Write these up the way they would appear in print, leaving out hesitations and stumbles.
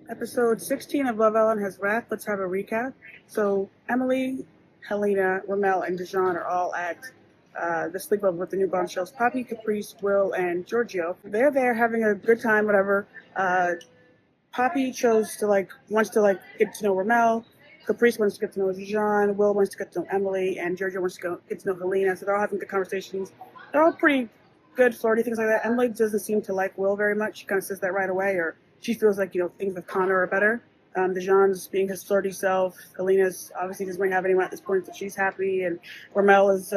Episode 16 of Love Ellen has wrapped. Let's have a recap. So Emily, Helena, Ramel, and Dijon are all at the sleepover with the new bombshells. Poppy, Caprice, Will, and Giorgio. They're there having a good time, whatever. Poppy wants to get to know Ramel. Caprice wants to get to know Dijon. Will wants to get to know Emily, and Giorgio wants to get to know Helena. So they're all having good conversations. They're all pretty good, flirty things like that. Emily doesn't seem to like Will very much. She kind of says that right away, or she feels like, things with Connor are better. Dijon's being his flirty self. Helena's obviously doesn't really have anyone at this point, so she's happy. And Ramel is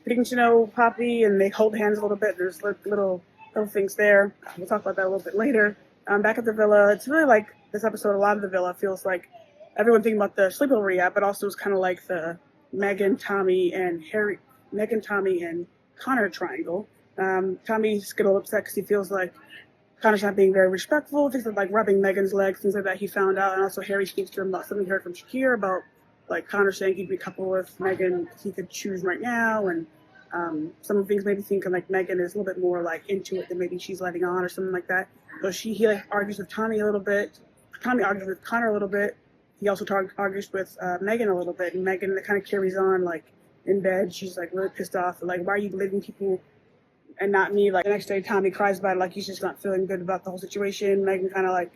getting to know Poppy, and they hold hands a little bit. There's little things there. We'll talk about that a little bit later. Back at the villa, it's really like this episode. A lot of the villa feels like everyone thinking about the sleepover yet, but also it's kind of like the Megan, Tommy, and Connor triangle. Tommy's getting a little upset because he feels like Connor's not being very respectful, things like rubbing Megan's legs, things like that he found out. And also Harry speaks to him about something he heard from Shakir about like Connor saying he'd be coupled with Megan if he could choose right now. And some of the things maybe think like Megan is a little bit more like into it than maybe she's letting on or something like that. So he argues with Tommy a little bit. Tommy argues with Connor a little bit. He also argues with Megan a little bit. And Megan kind of carries on like in bed. She's like really pissed off. Like, why are you believing people and not me? Like the next day, Tommy cries about it, like he's just not feeling good about the whole situation. Megan kind of like,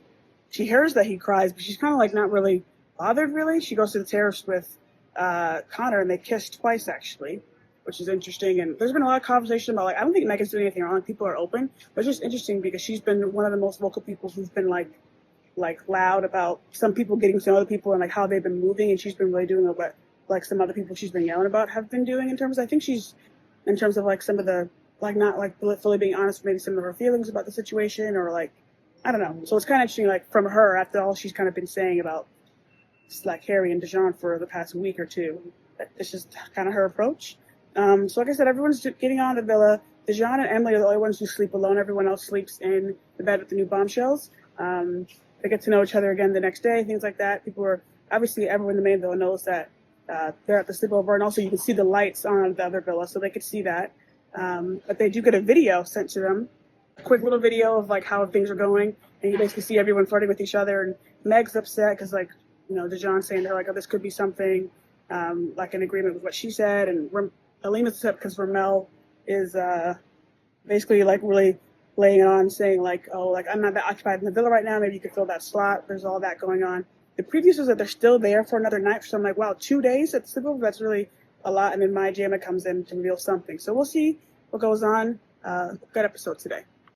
she hears that he cries, but she's kind of like not really bothered really. She goes to the terrace with Connor, and they kiss twice actually, which is interesting. And there's been a lot of conversation about like, I don't think Megan's doing anything wrong. People are open, but it's just interesting because she's been one of the most vocal people who's been like loud about some people getting to know other people and like how they've been moving, and she's been really doing what like some other people she's been yelling about have been doing in terms of like some of the like not like fully being honest with maybe some of her feelings about the situation, or like I don't know. So it's kind of interesting like from her after all she's kind of been saying about like Harry and Dijon for the past week or two. It's just kind of her approach. So like I said, everyone's getting on the villa. Dijon and Emily are the only ones who sleep alone. Everyone else sleeps in the bed with the new bombshells. They get to know each other again the next day, things like that. Everyone in the main villa knows that they're at the sleepover, and also you can see the lights on the other villa, so they could see that. But they do get a video sent to them, a quick little video of like how things are going, and you basically see everyone flirting with each other. And Meg's upset because Dijon's saying to her like, oh, this could be something like in agreement with what she said, and Alina's upset because Ramel is basically like really laying it on, saying like, oh, like I'm not that occupied in the villa right now. Maybe you could fill that slot. There's all that going on. The preview says that they're still there for another night. So I'm like, wow, 2 days at the sleepover? That's really a lot. And then my Jamma comes in to reveal something. So we'll see what goes on. Good episode today.